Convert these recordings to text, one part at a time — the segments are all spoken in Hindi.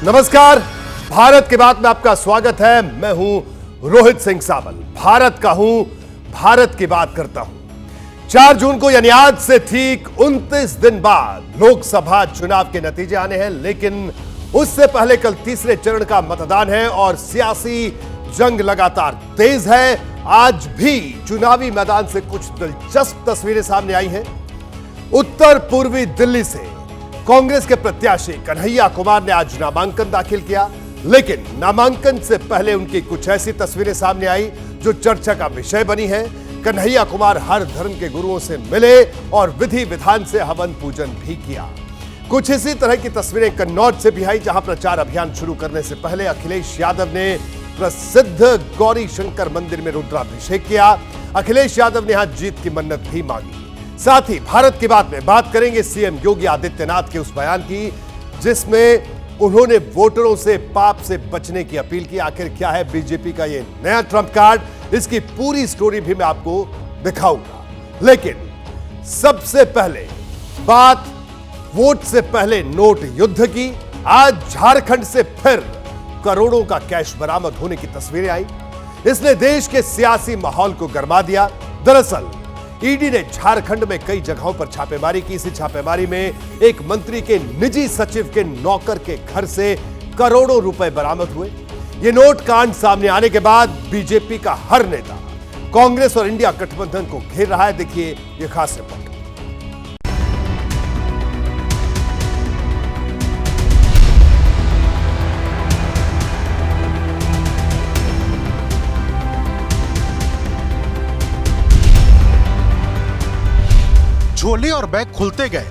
नमस्कार, भारत के बाद में आपका स्वागत है। मैं हूं रोहित सिंह सावल। भारत का हूं, भारत की बात करता हूं। 4 जून को यानी आज से ठीक 29 दिन बाद लोकसभा चुनाव के नतीजे आने हैं, लेकिन उससे पहले कल तीसरे चरण का मतदान है और सियासी जंग लगातार तेज है। आज भी चुनावी मैदान से कुछ दिलचस्प तस्वीरें सामने आई हैं। उत्तर पूर्वी दिल्ली से कांग्रेस के प्रत्याशी कन्हैया कुमार ने आज नामांकन दाखिल किया, लेकिन नामांकन से पहले उनकी कुछ ऐसी तस्वीरें सामने आई जो चर्चा का विषय बनी है। कन्हैया कुमार हर धर्म के गुरुओं से मिले और विधि विधान से हवन पूजन भी किया। कुछ इसी तरह की तस्वीरें कन्नौज से भी आई, जहां प्रचार अभियान शुरू करने से पहले अखिलेश यादव ने प्रसिद्ध गौरी शंकर मंदिर में रुद्राभिषेक किया। अखिलेश यादव ने यहां जीत की मन्नत भी मांगी। साथ ही भारत की बात में बात करेंगे सीएम योगी आदित्यनाथ के उस बयान की जिसमें उन्होंने वोटरों से पाप से बचने की अपील की। आखिर क्या है बीजेपी का ये नया ट्रम्प कार्ड, इसकी पूरी स्टोरी भी मैं आपको दिखाऊंगा। लेकिन सबसे पहले बात वोट से पहले नोट युद्ध की। आज झारखंड से फिर करोड़ों का कैश बरामद होने की तस्वीरें आई। इसने देश के सियासी माहौल को गरमा दिया। दरअसल ईडी ने झारखंड में कई जगहों पर छापेमारी की। इसी छापेमारी में एक मंत्री के निजी सचिव के नौकर के घर से करोड़ों रुपए बरामद हुए। ये नोट कांड सामने आने के बाद बीजेपी का हर नेता कांग्रेस और इंडिया गठबंधन को घेर रहा है। देखिए ये खास रिपोर्ट। झोले और बैग खुलते गए,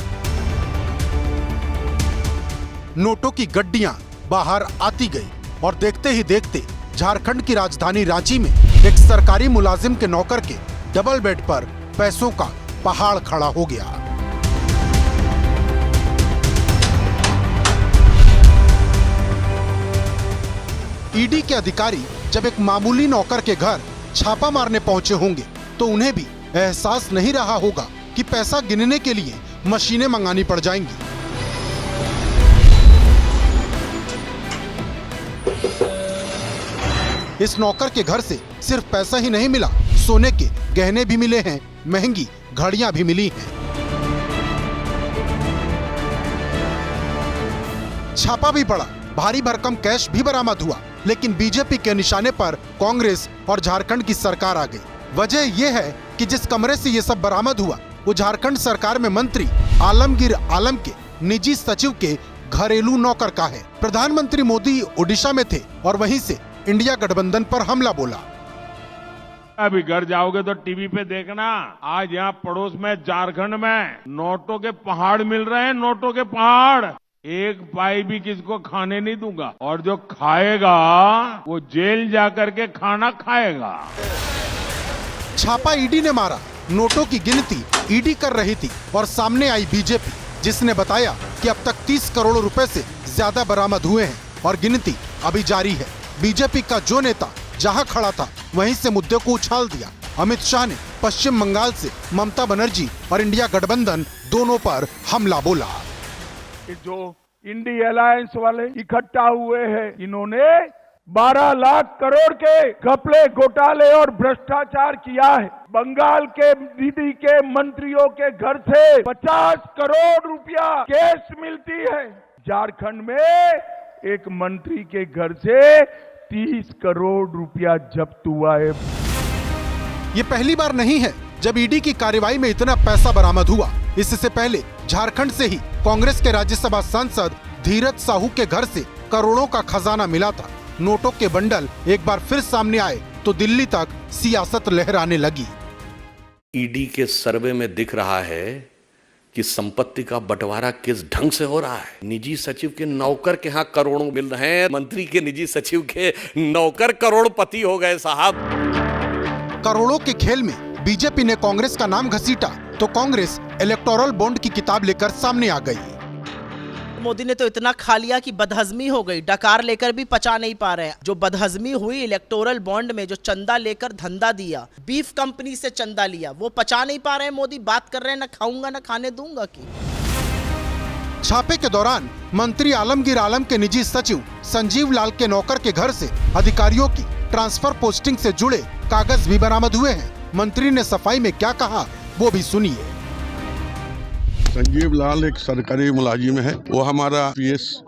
नोटों की गड्डियां बाहर आती गई और देखते ही देखते झारखंड की राजधानी रांची में एक सरकारी मुलाजिम के नौकर के डबल बेड पर पैसों का पहाड़ खड़ा हो गया। ईडी के अधिकारी जब एक मामूली नौकर के घर छापा मारने पहुंचे होंगे तो उन्हें भी एहसास नहीं रहा होगा कि पैसा गिनने के लिए मशीनें मंगानी पड़ जाएंगी। इस नौकर के घर से सिर्फ पैसा ही नहीं मिला, सोने के गहने भी मिले हैं, महंगी घड़ियां भी मिली हैं। छापा भी पड़ा, भारी भरकम कैश भी बरामद हुआ, लेकिन बीजेपी के निशाने पर कांग्रेस और झारखंड की सरकार आ गई। वजह यह है कि जिस कमरे से ये सब बरामद हुआ वो झारखंड सरकार में मंत्री आलमगीर आलम के निजी सचिव के घरेलू नौकर का है। प्रधानमंत्री मोदी ओडिशा में थे और वहीं से इंडिया गठबंधन पर हमला बोला। अभी घर जाओगे तो टीवी पे देखना, आज यहाँ पड़ोस में झारखंड में नोटों के पहाड़ मिल रहे हैं, नोटों के पहाड़। एक पाई भी किसको खाने नहीं दूंगा और जो खाएगा वो जेल जाकर के खाना खाएगा। छापा ईडी ने मारा, नोटों की गिनती ईडी कर रही थी और सामने आई बीजेपी, जिसने बताया कि अब तक 30 करोड़ रुपए से ज्यादा बरामद हुए हैं और गिनती अभी जारी है। बीजेपी का जो नेता जहां खड़ा था वहीं से मुद्दे को उछाल दिया। अमित शाह ने पश्चिम बंगाल से ममता बनर्जी और इंडिया गठबंधन दोनों पर हमला बोला। जो इंडी अलायंस वाले इकट्ठा हुए हैं, इन्होंने 12 लाख करोड़ के घपले घोटाले और भ्रष्टाचार किया है। बंगाल के दीदी के मंत्रियों के घर से 50 करोड़ रुपया कैश मिलती है। झारखंड में एक मंत्री के घर से 30 करोड़ रुपया जब्त हुआ है। ये पहली बार नहीं है जब ईडी की कार्रवाई में इतना पैसा बरामद हुआ। इससे पहले झारखंड से ही कांग्रेस के राज्यसभा सांसद धीरज साहू के घर से करोड़ों का खजाना मिला था। नोटों के बंडल एक बार फिर सामने आए तो दिल्ली तक सियासत लहराने लगी। ईडी के सर्वे में दिख रहा है कि संपत्ति का बंटवारा किस ढंग से हो रहा है। निजी सचिव के नौकर के यहाँ करोड़ों मिल रहे हैं, मंत्री के निजी सचिव के नौकर करोड़पति हो गए साहब। करोड़ों के खेल में बीजेपी ने कांग्रेस का नाम घसीटा तो कांग्रेस इलेक्टोरल बॉन्ड की किताब लेकर सामने आ गई। मोदी ने तो इतना खा लिया कि बदहजमी हो गई, डकार लेकर भी पचा नहीं पा रहे हैं। जो बदहजमी हुई इलेक्टोरल बॉन्ड में, जो चंदा लेकर धंधा दिया, बीफ कंपनी से चंदा लिया, वो पचा नहीं पा रहे हैं। मोदी बात कर रहे हैं ना खाऊंगा ना खाने दूंगा की। छापे के दौरान मंत्री आलमगीर आलम के निजी सचिव संजीव लाल के नौकर के घर से अधिकारियों की ट्रांसफर पोस्टिंग से जुड़े कागज भी बरामद हुए हैं। मंत्री ने सफाई में क्या कहा वो भी सुनिए। संजीव लाल एक सरकारी मुलाजिम है, वो हमारा पीएस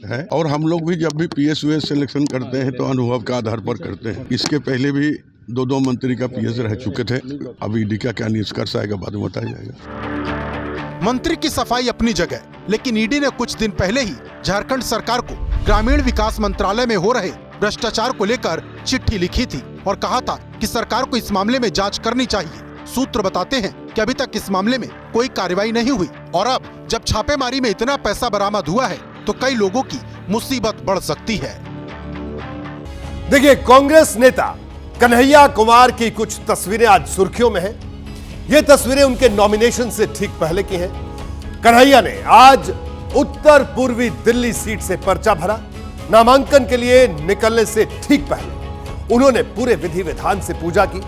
है और हम लोग भी जब भी पीएस वीएस सिलेक्शन करते हैं तो अनुभव के आधार पर करते हैं। इसके पहले भी दो मंत्री का पीएस रह चुके थे। अब ईडी का क्या निष्कर्ष आएगा बाद में बताया जाएगा। मंत्री की सफाई अपनी जगह, लेकिन ईडी ने कुछ दिन पहले ही झारखंड सरकार को ग्रामीण विकास मंत्रालय में हो रहे भ्रष्टाचार को लेकर चिट्ठी लिखी थी और कहा था कि सरकार को इस मामले में जांच करनी चाहिए। सूत्र बताते हैं कि अभी तक इस मामले में कोई कार्रवाई नहीं हुई और अब जब छापेमारी में इतना पैसा बरामद हुआ है तो कई लोगों की मुसीबत बढ़ सकती है। देखिए, कांग्रेस नेता कन्हैया कुमार की कुछ तस्वीरें आज सुर्खियों में हैं। ये तस्वीरें उनके नॉमिनेशन से ठीक पहले की हैं। कन्हैया ने आज उत्तर पूर्वी दिल्ली सीट से पर्चा भरा। नामांकन के लिए निकलने से ठीक पहले उन्होंने पूरे विधि विधान से पूजा की।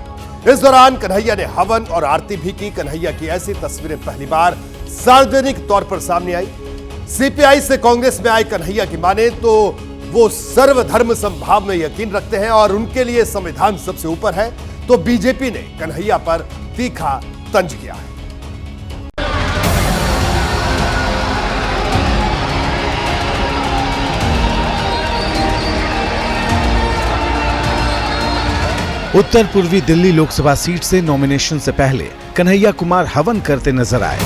इस दौरान कन्हैया ने हवन और आरती भी की। कन्हैया की ऐसी तस्वीरें पहली बार सार्वजनिक तौर पर सामने आई। सीपीआई से कांग्रेस में आए कन्हैया की माने तो वो सर्वधर्म समभाव में यकीन रखते हैं और उनके लिए संविधान सबसे ऊपर है। तो बीजेपी ने कन्हैया पर तीखा तंज किया है। उत्तर पूर्वी दिल्ली लोकसभा सीट से नॉमिनेशन से पहले कन्हैया कुमार हवन करते नजर आए।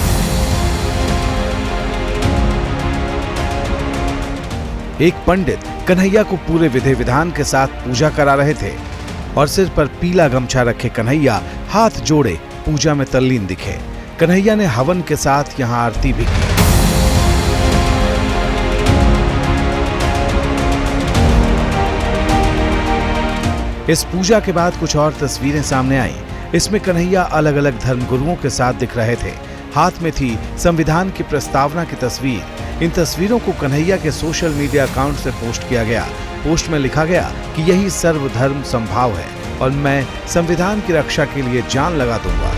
एक पंडित कन्हैया को पूरे विधि विधान के साथ पूजा करा रहे थे और सिर पर पीला गमछा रखे कन्हैया हाथ जोड़े पूजा में तल्लीन दिखे। कन्हैया ने हवन के साथ यहां आरती भी की। इस पूजा के बाद कुछ और तस्वीरें सामने आईं। इसमें कन्हैया अलग अलग धर्मगुरुओं के साथ दिख रहे थे। हाथ में थी संविधान की प्रस्तावना की तस्वीर। इन तस्वीरों को कन्हैया के सोशल मीडिया अकाउंट से पोस्ट किया गया। पोस्ट में लिखा गया कि यही सर्वधर्म समभाव है और मैं संविधान की रक्षा के लिए जान लगा दूंगा।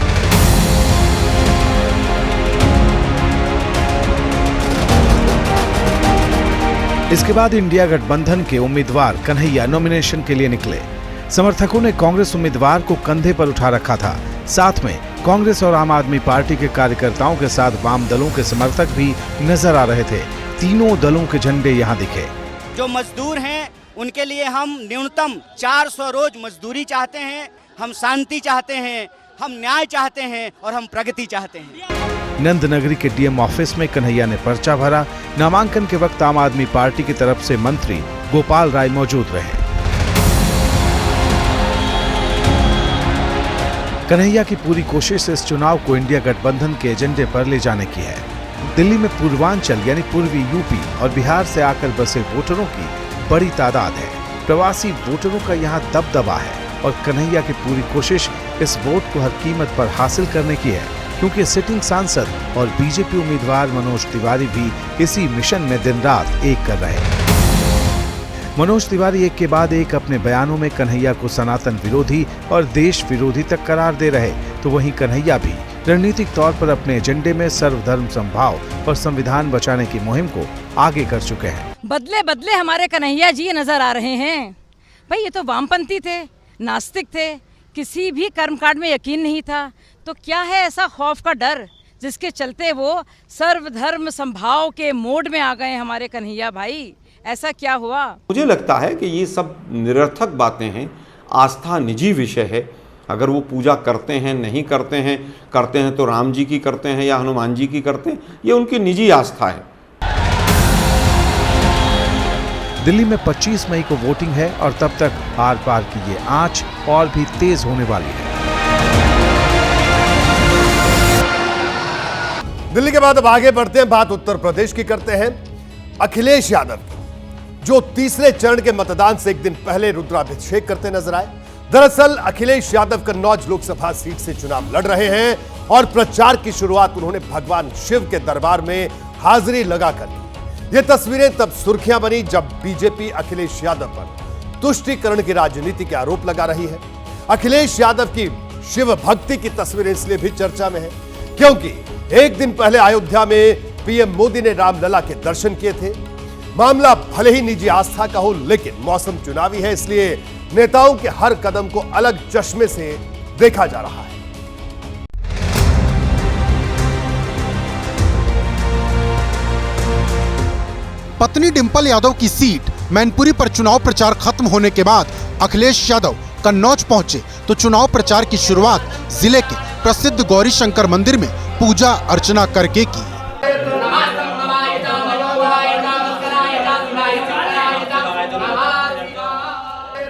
इसके बाद इंडिया गठबंधन के उम्मीदवार कन्हैया नॉमिनेशन के लिए निकले। समर्थकों ने कांग्रेस उम्मीदवार को कंधे पर उठा रखा था। साथ में कांग्रेस और आम आदमी पार्टी के कार्यकर्ताओं के साथ वाम दलों के समर्थक भी नजर आ रहे थे। तीनों दलों के झंडे यहाँ दिखे। जो मजदूर हैं उनके लिए हम न्यूनतम 400 रोज मजदूरी चाहते हैं, हम शांति चाहते हैं, हम न्याय चाहते हैं और हम प्रगति चाहते हैं। नंदनगरी के डीएम ऑफिस में कन्हैया ने पर्चा भरा। नामांकन के वक्त आम आदमी पार्टी की तरफ से मंत्री गोपाल राय मौजूद रहे। कन्हैया की पूरी कोशिश इस चुनाव को इंडिया गठबंधन के एजेंडे पर ले जाने की है। दिल्ली में पूर्वांचल यानी पूर्वी यूपी और बिहार से आकर बसे वोटरों की बड़ी तादाद है। प्रवासी वोटरों का यहाँ दबदबा है और कन्हैया की पूरी कोशिश इस वोट को हर कीमत पर हासिल करने की है, क्योंकि सिटिंग सांसद और बीजेपी उम्मीदवार मनोज तिवारी भी इसी मिशन में दिन रात एक कर रहे हैं। मनोज तिवारी एक के बाद एक अपने बयानों में कन्हैया को सनातन विरोधी और देश विरोधी तक करार दे रहे, तो वहीं कन्हैया भी रणनीतिक तौर पर अपने एजेंडे में सर्वधर्म समभाव और संविधान बचाने की मुहिम को आगे कर चुके हैं। बदले बदले हमारे कन्हैया जी नजर आ रहे हैं। भाई ये तो वामपंथी थे, नास्तिक थे, किसी भी कर्मकांड में यकीन नहीं था, तो क्या है ऐसा खौफ का डर जिसके चलते वो सर्वधर्म समभाव के मोड में आ गए हमारे कन्हैया भाई? ऐसा क्या हुआ? मुझे लगता है कि ये सब निरर्थक बातें हैं। आस्था निजी विषय है। अगर वो पूजा करते हैं नहीं करते हैं तो राम जी की करते हैं या हनुमान जी की करते हैं, ये उनकी निजी आस्था है। दिल्ली में 25 मई को वोटिंग है और तब तक आर पार की ये आंच और भी तेज होने वाली है। दिल्ली के बाद अब आगे बढ़ते हैं, बात उत्तर प्रदेश की करते हैं। अखिलेश यादव जो तीसरे चरण के मतदान से एक दिन पहले रुद्राभिषेक करते नजर आए। दरअसल अखिलेश यादव कन्नौज लोकसभा सीट से चुनाव लड़ रहे हैं और प्रचार की शुरुआत उन्होंने भगवान शिव के दरबार में हाजिरी लगाकर की। ये तस्वीरें तब सुर्खियां बनी जब बीजेपी अखिलेश यादव पर तुष्टीकरण की राजनीति के आरोप लगा रही है। अखिलेश यादव की शिव भक्ति की तस्वीरें इसलिए भी चर्चा में है क्योंकि एक दिन पहले अयोध्या में पीएम मोदी ने रामलला के दर्शन किए थे। मामला भले ही निजी आस्था का हो, लेकिन मौसम चुनावी है, इसलिए नेताओं के हर कदम को अलग चश्मे से देखा जा रहा है। पत्नी डिंपल यादव की सीट मैनपुरी पर चुनाव प्रचार खत्म होने के बाद अखिलेश यादव कन्नौज पहुंचे तो चुनाव प्रचार की शुरुआत जिले के प्रसिद्ध गौरी शंकर मंदिर में पूजा अर्चना करके की।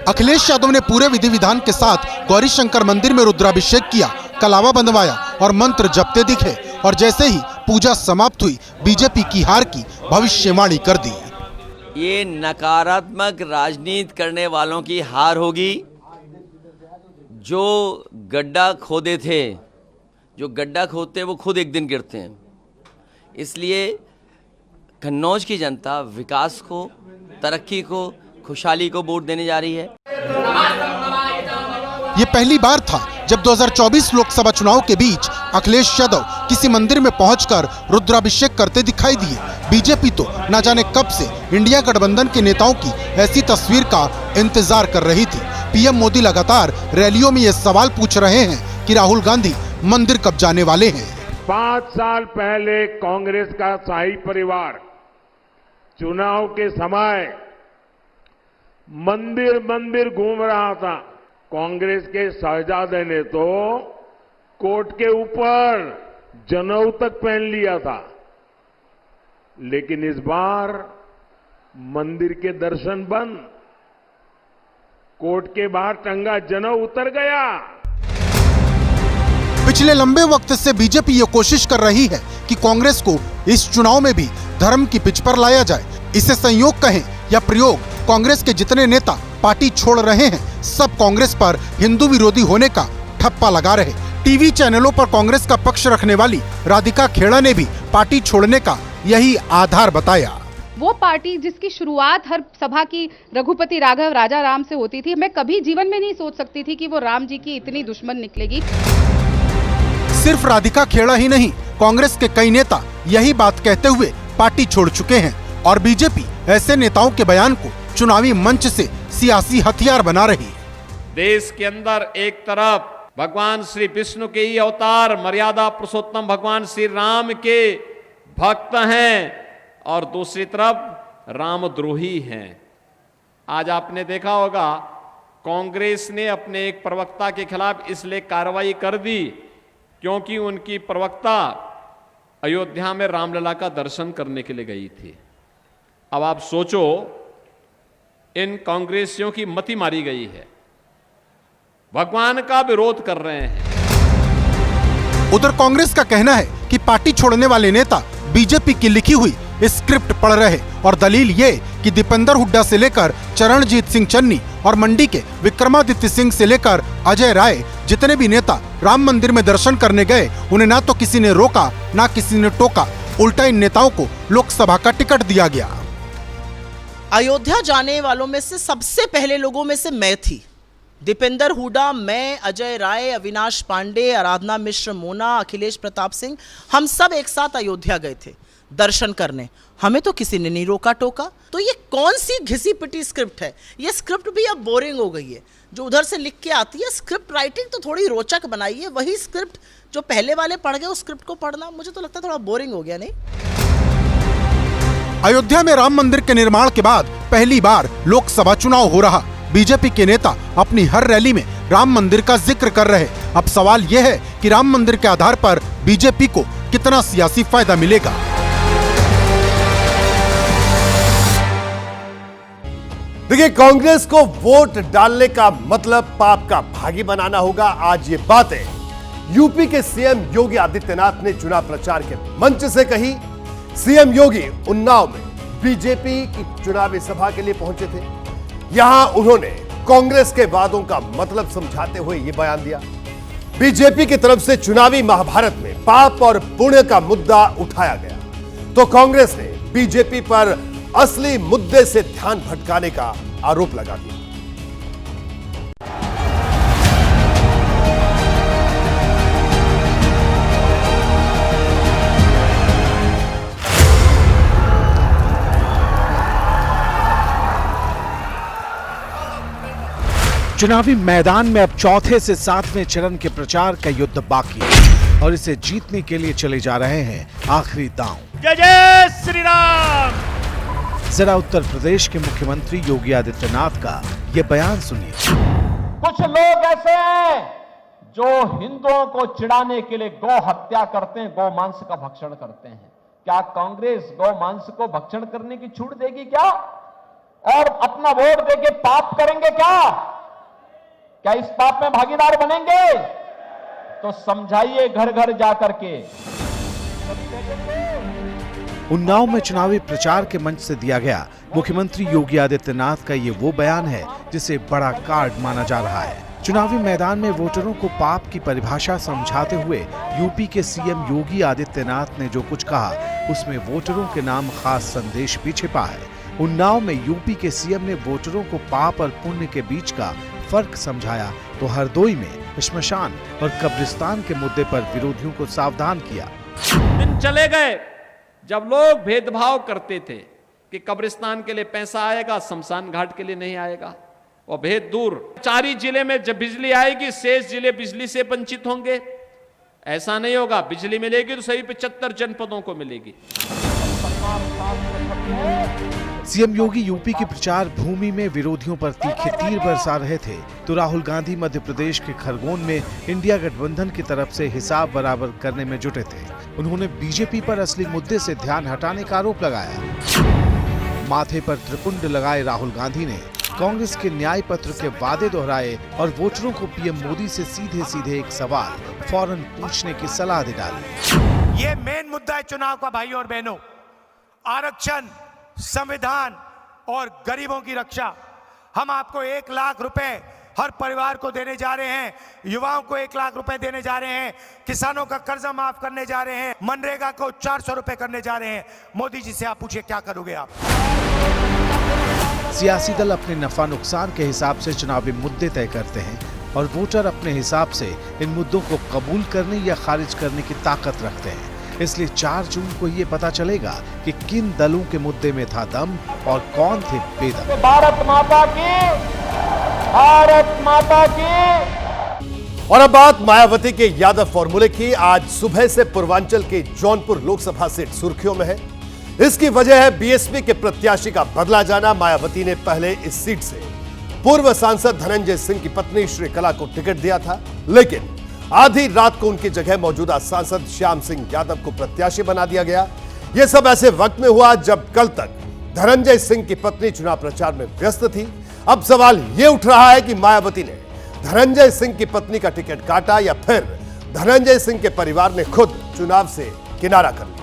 अखिलेश यादव ने पूरे विधि विधान के साथ गौरी शंकर मंदिर में रुद्राभिषेक किया, कलावा बंधवाया और मंत्र जपते दिखे और जैसे ही पूजा समाप्त हुई बीजेपी की हार की भविष्यवाणी कर दी। ये नकारात्मक राजनीति करने वालों की हार होगी। जो गड्ढा खोदे थे, जो गड्ढा खोदते वो खुद एक दिन गिरते हैं। इसलिए कन्नौज की जनता विकास को, तरक्की को, खुशहाली को वोट देने जा रही है। ये पहली बार था जब 2024 लोकसभा चुनाव के बीच अखिलेश यादव किसी मंदिर में पहुंचकर रुद्राभिषेक करते दिखाई दिए। बीजेपी तो न जाने कब से इंडिया गठबंधन के नेताओं की ऐसी तस्वीर का इंतजार कर रही थी। पीएम मोदी लगातार रैलियों में ये सवाल पूछ रहे हैं कि राहुल गांधी मंदिर कब जाने वाले हैं। 5 साल पहले कांग्रेस का शाही परिवार चुनाव के समय मंदिर मंदिर घूम रहा था। कांग्रेस के शहजादे ने तो कोट के ऊपर जनेऊ तक पहन लिया था, लेकिन इस बार मंदिर के दर्शन बंद, कोट के बाहर टंगा जनेऊ उतर गया। पिछले लंबे वक्त से बीजेपी ये कोशिश कर रही है कि कांग्रेस को इस चुनाव में भी धर्म की पिच पर लाया जाए। इसे संयोग कहें या प्रयोग, कांग्रेस के जितने नेता पार्टी छोड़ रहे हैं सब कांग्रेस पर हिंदू विरोधी होने का ठप्पा लगा रहे। टीवी चैनलों पर कांग्रेस का पक्ष रखने वाली राधिका खेड़ा ने भी पार्टी छोड़ने का यही आधार बताया। वो पार्टी जिसकी शुरुआत हर सभा की रघुपति राघव राजा राम से होती थी, मैं कभी जीवन में नहीं सोच सकती थी कि वो राम जी की इतनी दुश्मन निकलेगी। सिर्फ राधिका खेड़ा ही नहीं, कांग्रेस के कई नेता यही बात कहते हुए पार्टी छोड़ चुके हैं और बीजेपी ऐसे नेताओं के बयान को चुनावी मंच से सियासी हथियार बना रही है। देश के अंदर एक तरफ भगवान श्री विष्णु के ही अवतार मर्यादा पुरुषोत्तम भगवान श्री राम के भक्त हैं और दूसरी तरफ रामद्रोही हैं। आज आपने देखा होगा कांग्रेस ने अपने एक प्रवक्ता के खिलाफ इसलिए कार्रवाई कर दी क्योंकि उनकी प्रवक्ता अयोध्या में रामलला का दर्शन करने के लिए गई थी। अब आप सोचो, इन कांग्रेसियों की मति मारी गई है, भगवान का विरोध कर रहे हैं। उधर कांग्रेस का कहना है कि पार्टी छोड़ने वाले नेता बीजेपी की लिखी हुई स्क्रिप्ट पढ़ रहे और दलील ये कि दीपेंद्र हुड्डा से लेकर चरणजीत सिंह चन्नी और मंडी के विक्रमादित्य सिंह से लेकर अजय राय जितने भी नेता राम मंदिर में दर्शन करने गए, उन्हें ना तो किसी ने रोका ना किसी ने टोका, उल्टा इन नेताओं को लोकसभा का टिकट दिया गया। अयोध्या जाने वालों में से सबसे पहले लोगों में से मैं थी। दीपेंद्र हुड्डा, मैं, अजय राय, अविनाश पांडे, आराधना मिश्र मोना, अखिलेश प्रताप सिंह, हम सब एक साथ अयोध्या गए थे दर्शन करने। हमें तो किसी ने नहीं रोका टोका। तो ये कौन सी घिसी पिटी स्क्रिप्ट है? ये स्क्रिप्ट भी अब बोरिंग हो गई है। जो उधर से लिख के आती है स्क्रिप्ट राइटिंग तो थोड़ी रोचक बनाइए। वही स्क्रिप्ट जो पहले वाले पढ़ गए उस स्क्रिप्ट को पढ़ना मुझे तो लगता है थोड़ा बोरिंग हो गया, नहीं? अयोध्या में राम मंदिर के निर्माण के बाद पहली बार लोकसभा चुनाव हो रहा। बीजेपी के नेता अपनी हर रैली में राम मंदिर का जिक्र कर रहे। अब सवाल यह है कि राम मंदिर के आधार पर बीजेपी को कितना सियासी फायदा मिलेगा। देखिए, कांग्रेस को वोट डालने का मतलब पाप का भागी बनाना होगा। आज ये बातें यूपी के सीएम योगी आदित्यनाथ ने चुनाव प्रचार के मंच से कही। सीएम योगी उन्नाव में बीजेपी की चुनावी सभा के लिए पहुंचे थे। यहां उन्होंने कांग्रेस के वादों का मतलब समझाते हुए यह बयान दिया। बीजेपी की तरफ से चुनावी महाभारत में पाप और पुण्य का मुद्दा उठाया गया तो कांग्रेस ने बीजेपी पर असली मुद्दे से ध्यान भटकाने का आरोप लगा दिया। चुनावी मैदान में अब चौथे से सातवें चरण के प्रचार का युद्ध बाकी है और इसे जीतने के लिए चले जा रहे हैं आखिरी दांव। जय जय श्री राम। जरा उत्तर प्रदेश के मुख्यमंत्री योगी आदित्यनाथ का ये बयान सुनिए। कुछ लोग ऐसे हैं जो हिंदुओं को चिढ़ाने के लिए गौ हत्या करते हैं, गौ मांस का भक्षण करते हैं। क्या कांग्रेस गौ मांस को भक्षण करने की छूट देगी क्या? और अपना वोट देके पाप करेंगे क्या? क्या इस पाप में भागीदार बनेंगे? तो समझाइए घर घर जाकर के। उन्नाव में चुनावी प्रचार के मंच से दिया गया मुख्यमंत्री योगी आदित्यनाथ का ये वो बयान है जिसे बड़ा कार्ड माना जा रहा है। चुनावी मैदान में वोटरों को पाप की परिभाषा समझाते हुए यूपी के सीएम योगी आदित्यनाथ ने जो कुछ कहा उसमें वोटरों के नाम खास संदेश भी छिपा है। उन्नाव में यूपी के सीएम ने वोटरों को पाप और पुण्य के बीच का फर्क समझाया तो हरदोई में श्मशान और कब्रिस्तान के मुद्दे पर विरोधियों को सावधान किया। दिन चले गए जब लोग भेदभाव करते थे कि कब्रिस्तान के लिए पैसा आएगा, शमशान घाट के लिए नहीं आएगा, और भेद दूर। 4 ही जिले में जब बिजली आएगी शेष जिले बिजली से वंचित होंगे, ऐसा नहीं होगा। बिजली मिलेगी तो सभी 75 जनपदों को मिलेगी। सीएम योगी यूपी की प्रचार भूमि में विरोधियों पर तीखे तीर बरसा रहे थे तो राहुल गांधी मध्य प्रदेश के खरगोन में इंडिया गठबंधन की तरफ से हिसाब बराबर करने में जुटे थे। उन्होंने बीजेपी पर असली मुद्दे से ध्यान हटाने का आरोप लगाया। माथे पर त्रिपुंड लगाए राहुल गांधी ने कांग्रेस के न्याय पत्र के वादे दोहराए और वोटरों को पीएम मोदी से सीधे सीधे एक सवाल फौरन पूछने की सलाह दे डाली। ये मेन मुद्दा है चुनाव का भाई और बहनों। आरक्षण, संविधान और गरीबों की रक्षा। हम आपको 1 लाख रुपए हर परिवार को देने जा रहे हैं, युवाओं को 1 लाख रुपए देने जा रहे हैं, किसानों का कर्जा माफ करने जा रहे हैं, मनरेगा को 400 रुपए करने जा रहे हैं। मोदी जी से आप पूछिए क्या करोगे आप? सियासी दल अपने नफा नुकसान के हिसाब से चुनावी मुद्दे तय करते हैं और वोटर अपने हिसाब से इन मुद्दों को कबूल करने या खारिज करने की ताकत रखते हैं। इसलिए 4 जून को ये पता चलेगा कि किन दलों के मुद्दे में था दम और कौन थे बेदम। भारत माता की, भारत माता की। और अब बात मायावती के यादव फॉर्मूले की। आज सुबह से पूर्वांचल के जौनपुर लोकसभा सीट सुर्खियों में है। इसकी वजह है बीएसपी के प्रत्याशी का बदला जाना। मायावती ने पहले इस सीट से पूर्व सांसद धनंजय सिंह की पत्नी श्रीकला को टिकट दिया था, लेकिन आधी रात को उनकी जगह मौजूदा सांसद श्याम सिंह यादव को प्रत्याशी बना दिया गया। यह सब ऐसे वक्त में हुआ जब कल तक धनंजय सिंह की पत्नी चुनाव प्रचार में व्यस्त थी। अब सवाल यह उठ रहा है कि मायावती ने धनंजय सिंह की पत्नी का टिकट काटा या फिर धनंजय सिंह के परिवार ने खुद चुनाव से किनारा कर लिया।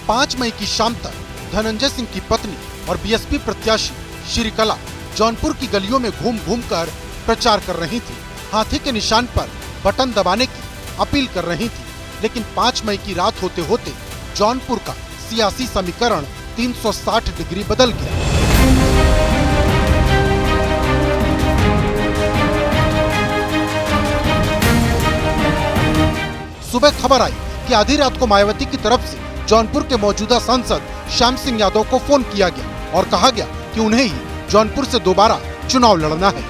पांच मई की शाम तक धनंजय सिंह की पत्नी और बीएसपी प्रत्याशी श्रीकला जौनपुर की गलियों में घूम घूम कर प्रचार कर रही थी। हाथी के निशान पर बटन दबाने की अपील कर रही थी। लेकिन 5 मई की रात होते होते जौनपुर का सियासी समीकरण 360 डिग्री बदल गया। सुबह खबर आई कि आधी रात को मायावती की तरफ से जौनपुर के मौजूदा सांसद श्याम सिंह यादव को फोन किया गया और कहा गया कि उन्हें ही जौनपुर से दोबारा चुनाव लड़ना है।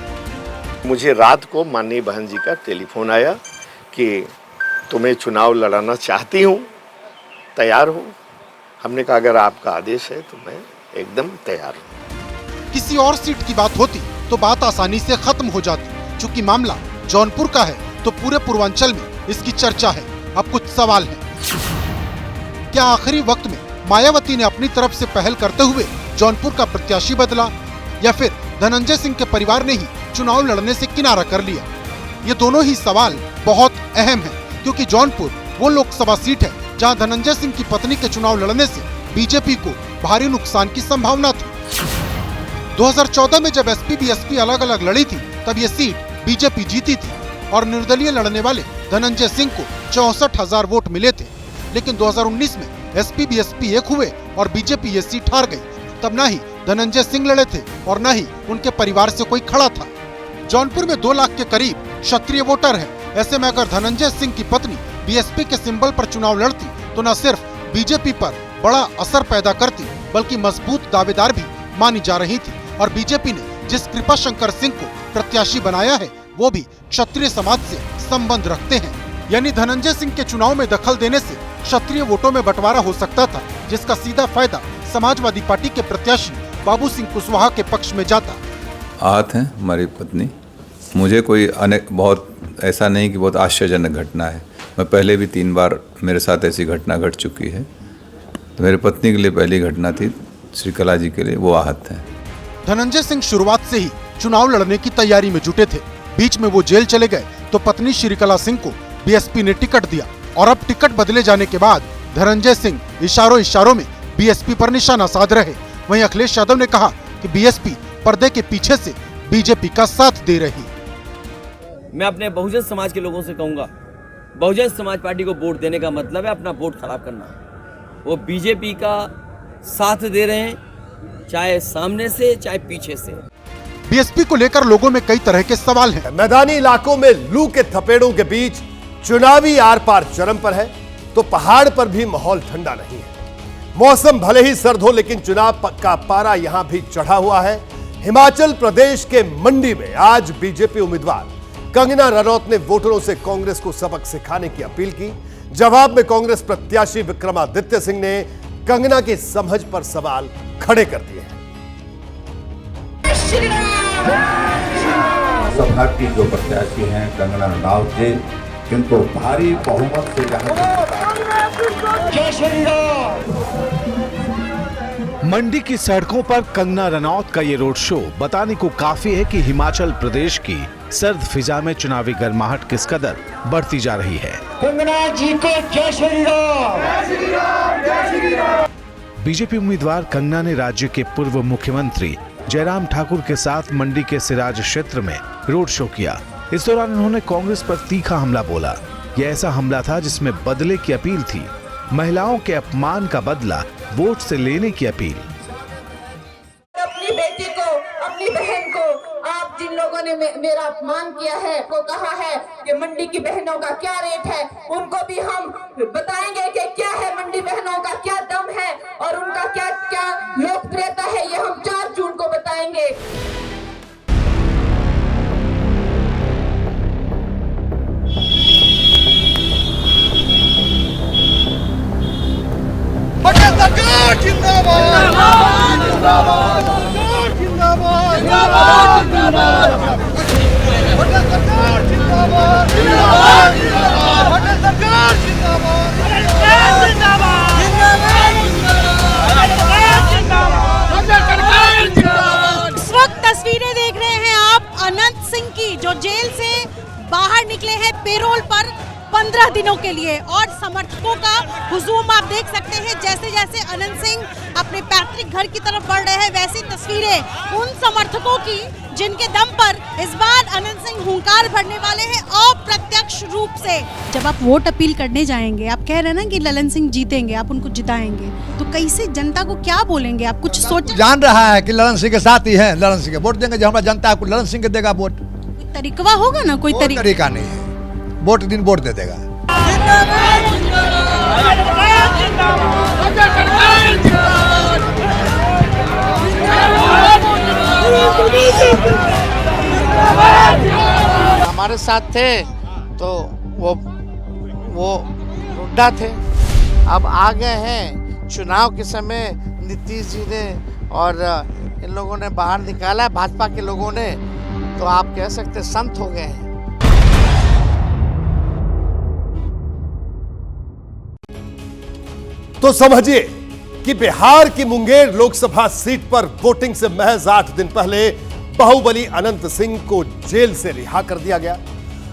मुझे रात को माननीय बहन जी का टेलीफोन आया कि तुम्हें चुनाव लड़ाना चाहती हूँ, तैयार हूँ। हमने कहा अगर आपका आदेश है तो मैं एकदम तैयार हूँ। किसी और सीट की बात होती तो बात आसानी से खत्म हो जाती। चूंकि मामला जौनपुर का है तो पूरे पूर्वांचल में इसकी चर्चा है। अब कुछ सवाल है, क्या आखिरी वक्त में मायावती ने अपनी तरफ से पहल करते हुए जौनपुर का प्रत्याशी बदला या फिर धनंजय सिंह के परिवार ने ही चुनाव लड़ने से किनारा कर लिया? ये दोनों ही सवाल बहुत अहम हैं, क्योंकि जौनपुर वो लोकसभा सीट है जहां धनंजय सिंह की पत्नी के चुनाव लड़ने से बीजेपी को भारी नुकसान की संभावना थी। 2014 में जब एसपी बीएसपी अलग अलग लड़ी थी तब ये सीट बीजेपी जीती थी और निर्दलीय लड़ने वाले धनंजय सिंह को 64,000 वोट मिले थे। लेकिन 2019 में एसपी बीएसपी एक हुए और बीजेपी ये सीट हार गई। तब न ही धनंजय सिंह लड़े थे और न ही उनके परिवार से कोई खड़ा था। जौनपुर में 2 लाख के करीब क्षत्रिय वोटर हैं। ऐसे में अगर धनंजय सिंह की पत्नी बीएसपी के सिंबल पर चुनाव लड़ती तो न सिर्फ बीजेपी पर बड़ा असर पैदा करती बल्कि मजबूत दावेदार भी मानी जा रही थी। और बीजेपी ने जिस कृपा शंकर सिंह को प्रत्याशी बनाया है वो भी क्षत्रिय समाज से संबंध रखते हैं। यानी धनंजय सिंह के चुनाव में दखल देने से क्षत्रिय वोटों में बंटवारा हो सकता था, जिसका सीधा फायदा समाजवादी पार्टी के प्रत्याशी बाबू सिंह कुशवाहा के पक्ष में जाता। आहत हैं हमारी पत्नी। मुझे कोई बहुत ऐसा नहीं कि बहुत आश्चर्यजनक घटना है। मैं पहले भी 3 बार मेरे साथ ऐसी घटना घट चुकी है। तो मेरी पत्नी के लिए पहली घटना थी, श्रीकला जी के लिए वो आहत हैं। धनंजय सिंह शुरुआत से ही चुनाव लड़ने की तैयारी में जुटे थे। बीच में वो जेल चले गए तो पत्नी श्रीकला सिंह को बीएसपी ने टिकट दिया और अब टिकट बदले जाने के बाद धनंजय सिंह इशारों में बीएसपी पर निशाना साध रहे। वहीं अखिलेश यादव ने कहा कि बीएसपी पर्दे के पीछे से बीजेपी का साथ दे रही। मैं अपने बहुजन समाज के लोगों से कहूंगा, बहुजन समाज पार्टी को वोट देने का मतलब है अपना वोट खराब करना। वो बीजेपी का साथ दे रहे हैं, चाहे सामने से चाहे पीछे से। बीएसपी को लेकर लोगों में कई तरह के सवाल हैं। मैदानी इलाकों में लू के थपेड़ों के बीच चुनावी आर पार चरम पर है तो पहाड़ पर भी माहौल ठंडा नहीं है। मौसम भले ही सर्द हो लेकिन चुनाव का पारा यहां भी चढ़ा हुआ है। हिमाचल प्रदेश के मंडी में आज बीजेपी उम्मीदवार कंगना रनौत ने वोटरों से कांग्रेस को सबक सिखाने की अपील की। जवाब में कांग्रेस प्रत्याशी विक्रमादित्य सिंह ने कंगना की समझ पर सवाल खड़े कर दिए हैं। सभा की जो प्रत्याशी हैं कंगना रनौत जी, किंतु भारी बहुमत से मंडी की सड़कों पर कंगना रनौत का ये रोड शो बताने को काफी है कि हिमाचल प्रदेश की सर्द फिजा में चुनावी गर्माहट किस कदर बढ़ती जा रही है। कंगना जी को जय श्री राम। बीजेपी उम्मीदवार कंगना ने राज्य के पूर्व मुख्यमंत्री जयराम ठाकुर के साथ मंडी के सिराज क्षेत्र में रोड शो किया। इस दौरान उन्होंने कांग्रेस पर तीखा हमला बोला। यह ऐसा हमला था जिसमें बदले की अपील थी, महिलाओं के अपमान का बदला वोट से लेने की अपील। अपनी बेटी को, अपनी बहन को, आप जिन लोगों ने मेरा अपमान किया है, को कहा है कि मंडी की बहनों का क्या रेट है, उनको भी हम बताएंगे कि क्या है मंडी बहनों का क्या दम है और उनका क्या क्या लोकप्रियता है, ये हम 4 जून को बताएंगे। इस वक्त तस्वीरें देख रहे हैं आप अनंत सिंह की, जो जेल से बाहर निकले हैं पेरोल पर 15 दिनों के लिए, और समर्थकों का हुजूम आप देख सकते हैं। जैसे जैसे अनंत सिंह अपने पैतृक घर की तरफ बढ़ रहे हैं वैसी तस्वीरें उन समर्थकों की जिनके दम पर इस बार अनंत सिंह हुंकार भरने वाले हैं अप्रत्यक्ष रूप से। जब आप वोट अपील करने जाएंगे, आप कह रहे हैं ना कि ललन सिंह जीतेंगे, आप उनको जिताएंगे, तो कैसे जनता को क्या बोलेंगे? आप कुछ सोच जान रहा है कि ललन सिंह के साथ ही है, ललन सिंह के वोट देंगे। जो हमारा जनता आपको ललन सिंह के देगा वोट। कोई तरीका होगा ना? कोई तरीका नहीं है, वोट दिन वोट दे देगा। हमारे साथ थे तो वो रुड्डा थे, अब आ गए हैं चुनाव के समय। नीतीश जी ने और इन लोगों ने बाहर निकाला है, भाजपा के लोगों ने, तो आप कह सकते संत हो गए हैं। तो समझिए कि बिहार की मुंगेर लोकसभा सीट पर वोटिंग से महज 8 दिन पहले बाहुबली अनंत सिंह को जेल से रिहा कर दिया गया।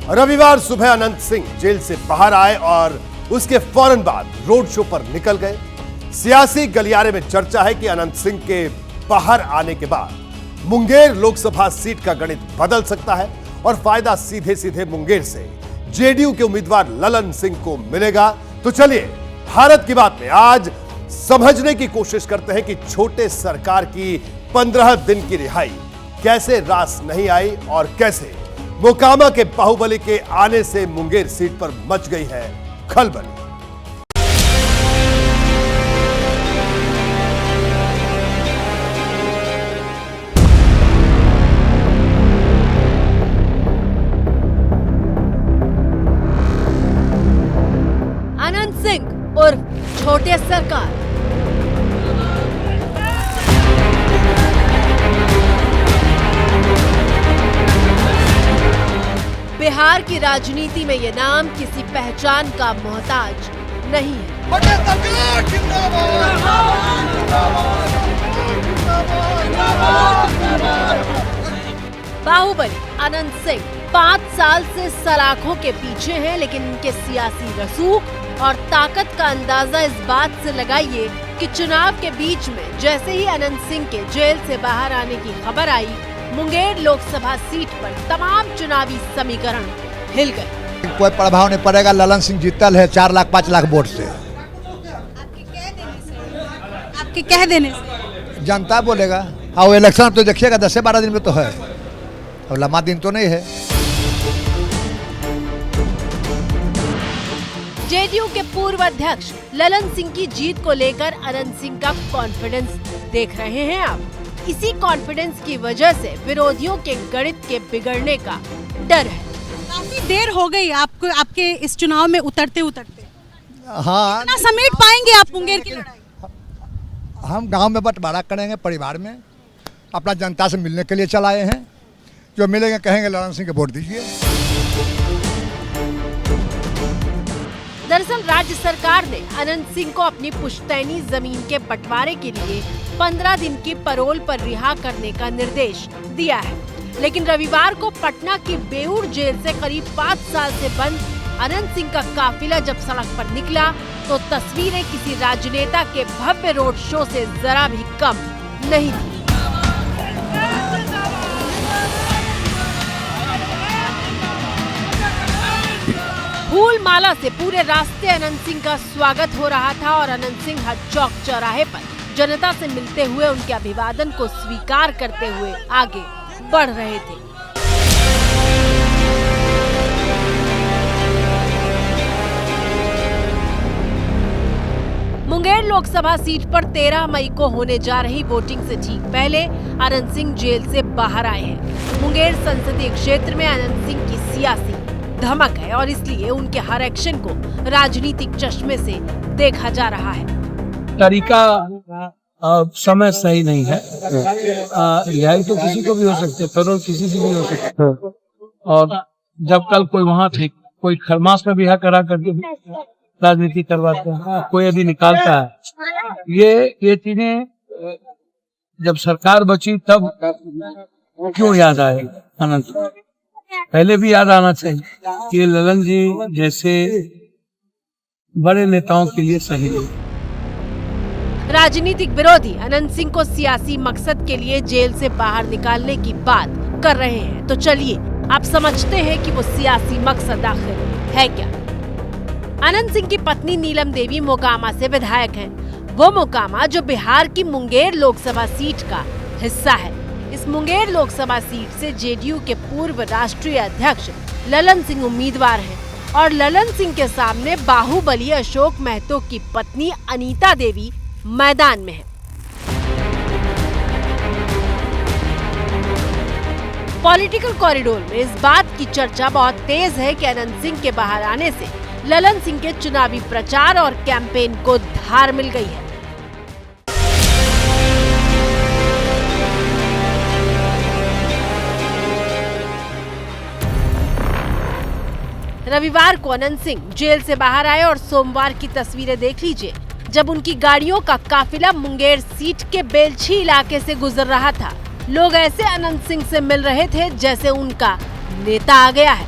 रविवार सुबह अनंत सिंह जेल से बाहर आए और उसके फौरन बाद रोड शो पर निकल गए। सियासी गलियारे में चर्चा है कि अनंत सिंह के बाहर आने के बाद मुंगेर लोकसभा सीट का गणित बदल सकता है और फायदा सीधे सीधे मुंगेर से जेडीयू के उम्मीदवार ललन सिंह को मिलेगा। तो चलिए भारत की बात में आज समझने की कोशिश करते हैं कि छोटे सरकार की 15 दिन की रिहाई कैसे रास नहीं आई और कैसे मोकामा के बाहुबली के आने से मुंगेर सीट पर मच गई है खलबली। आनंद सिंह उर्फ छोटे सरकार। बिहार की राजनीति में ये नाम किसी पहचान का मोहताज नहीं है। बाहुबली आनंद सिंह 5 साल से सलाखों के पीछे हैं, लेकिन उनके सियासी रसूख और ताकत का अंदाजा इस बात से लगाइए कि चुनाव के बीच में जैसे ही अनंत सिंह के जेल से बाहर आने की खबर आई, मुंगेर लोकसभा सीट पर तमाम चुनावी समीकरण हिल गए। कोई प्रभाव नहीं पड़ेगा, ललन सिंह जीतल है 4 लाख 5 लाख वोट से। आपके कह देने से जनता बोलेगा। और इलेक्शन तो देखिएगा 10-12 दिन में तो है, और लंबा दिन तो नहीं है। जेडीयू के पूर्व अध्यक्ष ललन सिंह की जीत को लेकर अनंत सिंह का कॉन्फिडेंस देख रहे हैं आप। इसी कॉन्फिडेंस की वजह से विरोधियों के गणित के बिगड़ने का डर है। काफी देर हो गई आपको, आपके इस चुनाव में उतरते उतरते। हाँ, कितना समेट पाएंगे आप मुंगेर की लड़ाई? हम गांव में बंटवारा करेंगे, परिवार में अपना जनता से मिलने के लिए चलाए हैं। जो मिलेंगे कहेंगे ललन सिंह के वोट दीजिए। दरअसल राज्य सरकार ने अनंत सिंह को अपनी पुश्तैनी जमीन के बंटवारे के लिए 15 दिन की पैरोल पर रिहा करने का निर्देश दिया है, लेकिन रविवार को पटना की बेऊर जेल से करीब 5 साल से बंद अनंत सिंह का काफिला जब सड़क पर निकला तो तस्वीरें किसी राजनेता के भव्य रोड शो से जरा भी कम नहीं थी। फूल माला से पूरे रास्ते अनंत सिंह का स्वागत हो रहा था और अनंत सिंह हर चौक चौराहे पर जनता से मिलते हुए उनके अभिवादन को स्वीकार करते हुए आगे बढ़ रहे थे। मुंगेर लोकसभा सीट पर 13 मई को होने जा रही वोटिंग से ठीक पहले अनंत सिंह जेल से बाहर आए हैं। मुंगेर संसदीय क्षेत्र में अनंत सिंह की सियासी धमक है और इसलिए उनके हर एक्शन को राजनीतिक चश्मे से देखा जा रहा है। तरीका समय सही नहीं है। रिहाई तो किसी को भी हो सकते, पैरोल किसी से भी हो सकते। और जब कल कोई वहाँ थे, कोई खरमास में बिहा करा करके राजनीति करवाते हैं, कोई यदि निकालता है। ये चीजें जब सरकार बची तब क्यों याद आए अनंत? पहले भी याद आना चाहिए कि ललन जी जैसे बड़े नेताओं के लिए सही नहीं। राजनीतिक विरोधी अनंत सिंह को सियासी मकसद के लिए जेल से बाहर निकालने की बात कर रहे हैं, तो चलिए आप समझते हैं कि वो सियासी मकसद आखिर है क्या। अनंत सिंह की पत्नी नीलम देवी मोकामा से विधायक हैं। वो मोकामा जो बिहार की मुंगेर लोकसभा सीट का हिस्सा है। इस मुंगेर लोकसभा सीट से जेडीयू के पूर्व राष्ट्रीय अध्यक्ष ललन सिंह उम्मीदवार हैं और ललन सिंह के सामने बाहुबली अशोक महतो की पत्नी अनीता देवी मैदान में है। पॉलिटिकल कॉरिडोर में इस बात की चर्चा बहुत तेज है कि अनंत सिंह के बाहर आने से ललन सिंह के चुनावी प्रचार और कैंपेन को धार मिल गई है। रविवार को अनंत सिंह जेल से बाहर आए और सोमवार की तस्वीरें देख लीजिए, जब उनकी गाड़ियों का काफिला मुंगेर सीट के बेलछी इलाके से गुजर रहा था। लोग ऐसे अनंत सिंह से मिल रहे थे जैसे उनका नेता आ गया है।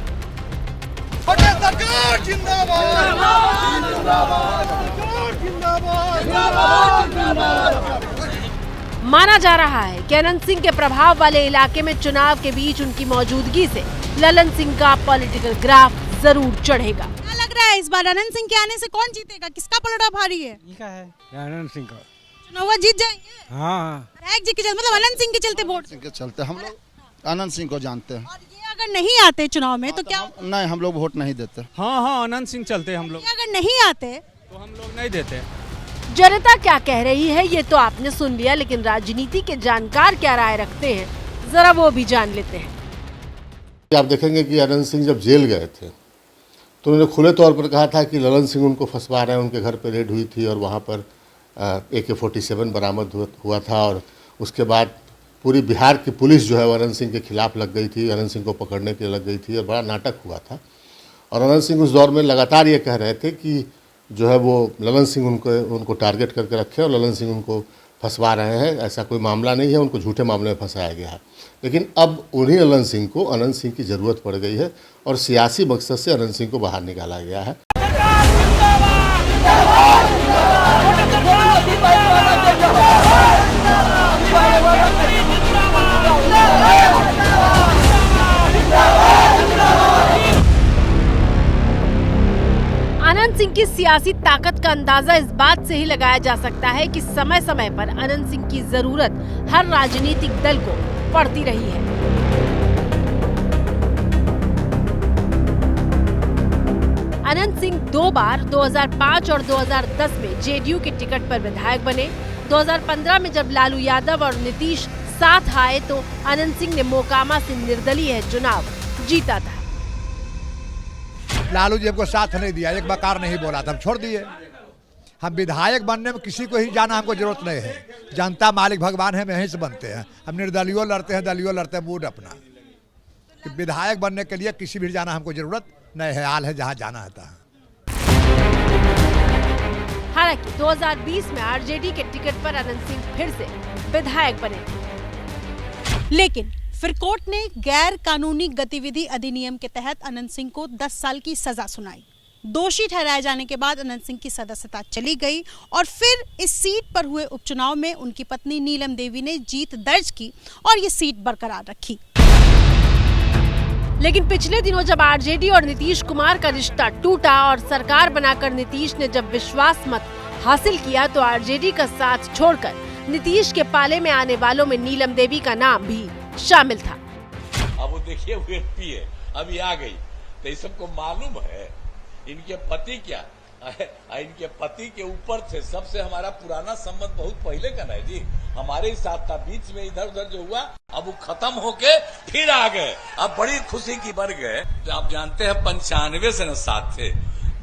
माना जा रहा है कि अनंत सिंह के प्रभाव वाले इलाके में चुनाव के बीच उनकी मौजूदगी से ललन सिंह का पॉलिटिकल ग्राफ जरूर चढ़ेगा। क्या लग रहा है इस बार अनंत सिंह के आने से कौन जीतेगा? किसका पलड़ा भारी है? अनंत सिंह का चुनाव जीत जाएंगे। हाँ, जी के मतलब अनंत सिंह के चलते वोट के चलते हम लोग अनंत सिंह को जानते हैं। और ये अगर नहीं आते चुनाव में तो क्या? नहीं, हम लोग वोट नहीं देते। हाँ, अनंत सिंह चलते हम लोग। अगर नहीं आते तो हम लोग नहीं देते। जनता क्या कह रही है ये तो आपने सुन लिया, लेकिन राजनीति के जानकार क्या राय रखते हैं जरा वो भी जान लेते हैं। आप देखेंगे कि अनंत सिंह जब जेल गए थे तो उन्होंने खुले तौर पर कहा था कि ललन सिंह उनको फंसवा रहे हैं। उनके घर पर रेड हुई थी और वहाँ पर AK-47 बरामद हुआ था और उसके बाद पूरी बिहार की पुलिस जो है वो अनंत सिंह के खिलाफ लग गई थी, अनंत सिंह को पकड़ने के लिए लग गई थी और बड़ा नाटक हुआ था। और अनंत सिंह उस दौर में लगातार ये कह रहे थे कि जो है वो ललन सिंह उनको टारगेट करके रखे और ललन सिंह उनको फंसवा रहे हैं, ऐसा कोई मामला नहीं है, उनको झूठे मामले में फंसाया गया है। लेकिन अब उन्हीं ललन सिंह को अनंत सिंह की ज़रूरत पड़ गई है और सियासी मकसद से अनंत सिंह को बाहर निकाला गया है। अनंत सिंह की सियासी ताकत का अंदाजा इस बात से ही लगाया जा सकता है कि समय समय पर अनंत सिंह की जरूरत हर राजनीतिक दल को पड़ती रही है। अनंत सिंह 2 बार 2005 और 2010 में JDU के टिकट पर विधायक बने। 2015 में जब लालू यादव और नीतीश साथ आए तो अनंत सिंह ने मोकामा से निर्दलीय चुनाव जीता था। लालू जी हमको साथ नहीं दिया, एक बकार नहीं बोला था, हम छोड़ दिए। हम विधायक बनने में किसी को ही जाना हमको जरूरत नहीं है, जनता मालिक भगवान है, हम यहीं से बनते हैं। हम निर्दलीय लड़ते हैं, दलीय लड़ते हैं, मूड अपना। कि विधायक बनने के लिए किसी भी जाना हमको जरूरत नहीं है, हाल है जहाँ जाना है। हालांकि 2020 में RJD के टिकट पर अनंत सिंह फिर से विधायक बने, लेकिन फिर कोर्ट ने गैर कानूनी गतिविधि अधिनियम के तहत अनंत सिंह को 10 साल की सजा सुनाई। दोषी ठहराए जाने के बाद अनंत सिंह की सदस्यता चली गई और फिर इस सीट पर हुए उपचुनाव में उनकी पत्नी नीलम देवी ने जीत दर्ज की और ये सीट बरकरार रखी। लेकिन पिछले दिनों जब RJD और नीतीश कुमार का रिश्ता टूटा और सरकार बनाकर नीतीश ने जब विश्वास मत हासिल किया तो RJD का साथ छोड़कर नीतीश के पाले में आने वालों में नीलम देवी का नाम भी शामिल था। अब वो देखिए MP है, अभी आ गई तो ये सबको मालूम है इनके पति क्या, इनके पति के ऊपर से सबसे हमारा पुराना संबंध बहुत पहले का नहीं जी, हमारे ही साथ था। बीच में इधर उधर जो हुआ अब वो खत्म होके फिर आ गए, अब बड़ी खुशी की बढ़ गए। आप जानते हैं 95 से न साथ थे,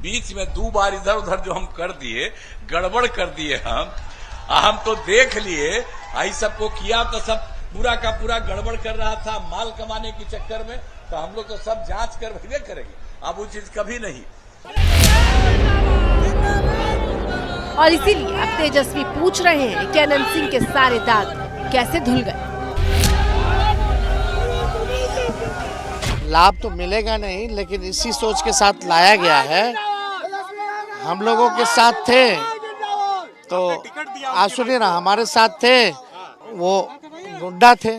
बीच में 2 बार इधर उधर जो हम कर दिए, गड़बड़ कर दिए हम तो देख लिए, आई सबको किया तो सब पूरा का पूरा गड़बड़ कर रहा था माल कमाने के चक्कर में, तो हम लोग तो सब जांच कर भैया करेंगे, अब वो चीज कभी नहीं। और इसीलिए अब तेजस्वी पूछ रहे हैं कि अनंत सिंह के सारे दाग कैसे धुल गए। लाभ तो मिलेगा नहीं, लेकिन इसी सोच के साथ लाया गया है। हम लोगों के साथ थे तो आज सुनिए ना, हमारे साथ थे वो गुंडा थे,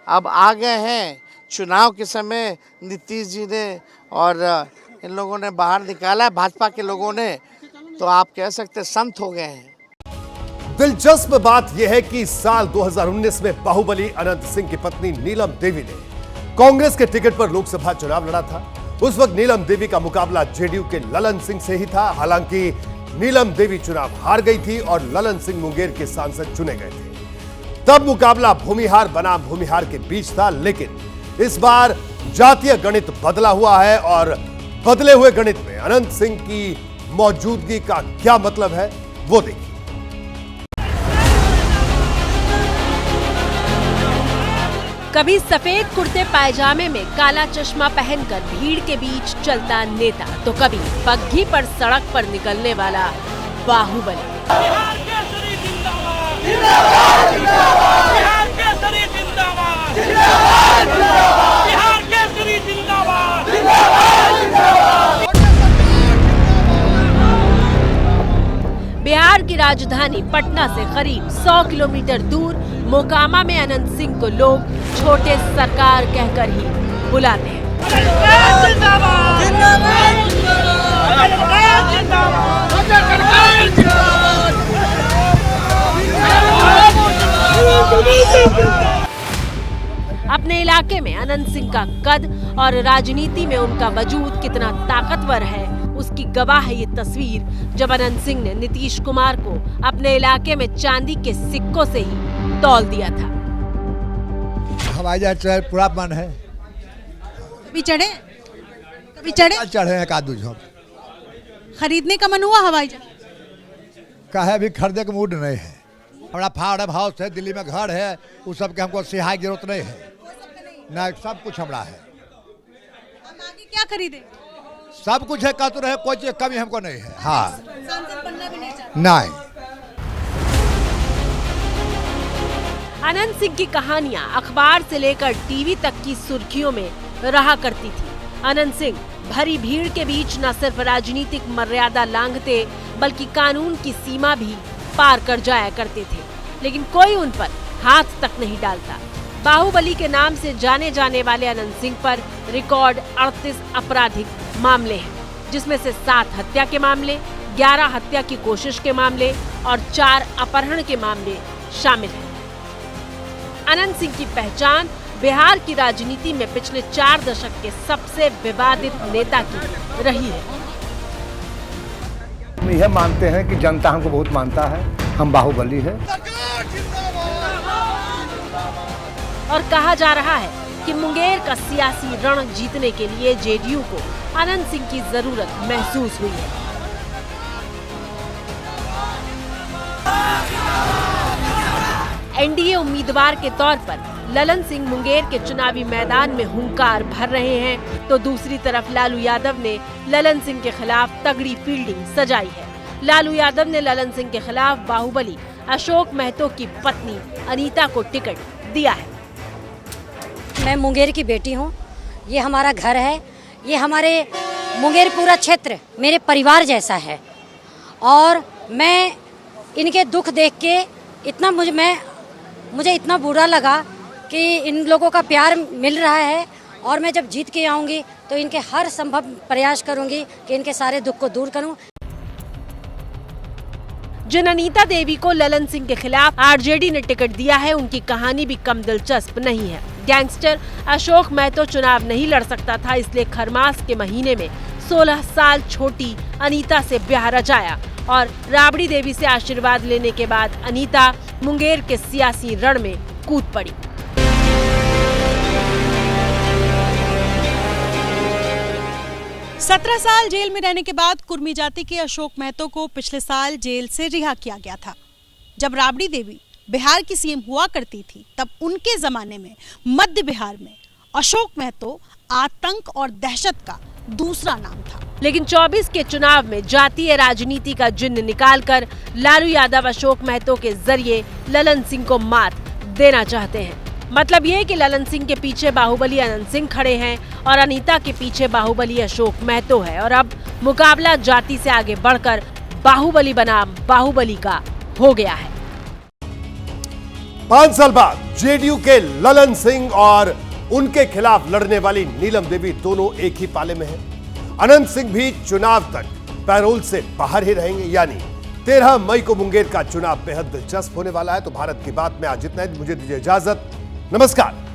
अब आ गए हैं चुनाव के समय नीतीश जी ने और इन लोगों ने बाहर निकाला है, भाजपा के लोगों ने, तो आप कह सकते संत हो गए हैं। दिलचस्प बात यह है कि साल 2019 में बाहुबली अनंत सिंह की पत्नी नीलम देवी ने कांग्रेस के टिकट पर लोकसभा चुनाव लड़ा था। उस वक्त नीलम देवी का मुकाबला JDU के ललन सिंह से ही था। हालांकि नीलम देवी चुनाव हार गई थी और ललन सिंह मुंगेर के सांसद चुने गए थे। तब मुकाबला भूमिहार बनाम भूमिहार के बीच था, लेकिन इस बार जातीय गणित बदला हुआ है और बदले हुए गणित में अनंत सिंह की मौजूदगी का क्या मतलब है वो देखिए। कभी सफेद कुर्ते पायजामे में काला चश्मा पहनकर भीड़ के बीच चलता नेता, तो कभी पग्घी पर सड़क पर निकलने वाला बाहुबली। बिहार की राजधानी पटना से करीब 100 किलोमीटर दूर मोकामा में अनंत सिंह को लोग छोटे सरकार कहकर ही बुलाते हैं। अपने इलाके में अनंत सिंह का कद और राजनीति में उनका वजूद कितना ताकतवर है, उसकी गवाह है ये तस्वीर जब अनंत सिंह ने नीतीश कुमार को अपने इलाके में चांदी के सिक्कों से ही तौल दिया था। हवाई जहाज पूरा मन है। कभी चढ़े हैं एक आध झोंक। खरीदने का मन हुआ हवाई जहाज? कहे अभी खरीदने का मूड नहीं है। हमारा फार्म हाउस है, दिल्ली में घर है, उस सब के हमको सिहाई की जरूरत नहीं है ना, सब कुछ हमारा है। आगे क्या खरीदे? सब कुछ है, कहते रहे कोई चीज कमी हमको नहीं है। हाँ, सांसद बनना भी नहीं चाहते? नहीं। अनंत सिंह की कहानियां अखबार से लेकर टीवी तक की सुर्खियों में रहा करती थी। अनंत सिंह भरी भीड़ के बीच न सिर्फ राजनीतिक मर्यादा लांघते बल्कि कानून की सीमा भी पार कर जाया करते थे, लेकिन कोई उन पर हाथ तक नहीं डालता। बाहुबली के नाम से जाने जाने वाले अनंत सिंह पर रिकॉर्ड 38 आपराधिक मामले हैं, जिसमें से 7 हत्या के मामले, 11 हत्या की कोशिश के मामले और 4 अपहरण के मामले शामिल हैं। अनंत सिंह की पहचान बिहार की राजनीति में पिछले 4 दशक के सबसे विवादित नेता की रही है। हम यह मानते हैं कि जनता हमको बहुत मानता है, हम बाहुबली है। और कहा जा रहा है कि मुंगेर का सियासी रण जीतने के लिए जेडीयू को अनंत सिंह की जरूरत महसूस हुई है। एनडीए उम्मीदवार के तौर पर ललन सिंह मुंगेर के चुनावी मैदान में हुंकार भर रहे हैं, तो दूसरी तरफ लालू यादव ने ललन सिंह के खिलाफ तगड़ी फील्डिंग सजाई है। लालू यादव ने ललन सिंह के खिलाफ बाहुबली अशोक महतो की पत्नी अनीता को टिकट दिया है। मैं मुंगेर की बेटी हूँ, ये हमारा घर है, ये हमारे मुंगेर पूरा क्षेत्र मेरे परिवार जैसा है और मैं इनके दुख देख के इतना मुझे इतना बुरा लगा कि इन लोगों का प्यार मिल रहा है और मैं जब जीत के आऊँगी तो इनके हर संभव प्रयास करूँगी कि इनके सारे दुख को दूर करूँ। जिन अनीता देवी को ललन सिंह के खिलाफ आरजेडी ने टिकट दिया है, उनकी कहानी भी कम दिलचस्प नहीं है। गैंगस्टर अशोक महतो चुनाव नहीं लड़ सकता था, इसलिए खरमास के महीने में 16 साल छोटी अनीता से ब्याह रचाया और राबड़ी देवी से आशीर्वाद लेने के बाद अनीता मुंगेर के सियासी रण में कूद पड़ी। सत्रह साल जेल में रहने के बाद कुर्मी जाति के अशोक महतो को पिछले साल जेल से रिहा किया गया था। जब राबड़ी देवी बिहार की सीएम हुआ करती थी, तब उनके जमाने में मध्य बिहार में अशोक महतो आतंक और दहशत का दूसरा नाम था। लेकिन 24 के चुनाव में जातीय राजनीति का जिन्न निकालकर लालू यादव अशोक महतो के जरिए ललन सिंह को मात देना चाहते हैं। मतलब ये कि ललन सिंह के पीछे बाहुबली अनंत सिंह खड़े हैं और अनीता के पीछे बाहुबली अशोक महतो है और अब मुकाबला जाति से आगे बढ़कर बाहुबली बनाम बाहुबली का हो गया है। 5 साल बाद जेडीयू के ललन सिंह और उनके खिलाफ लड़ने वाली नीलम देवी दोनों एक ही पाले में हैं। अनंत सिंह भी चुनाव तक पैरोल से बाहर ही रहेंगे, यानी 13 मई को मुंगेर का चुनाव बेहद दिलचस्प होने वाला है। तो भारत की बात में आज इतना ही, मुझे दीजिए इजाजत, नमस्कार।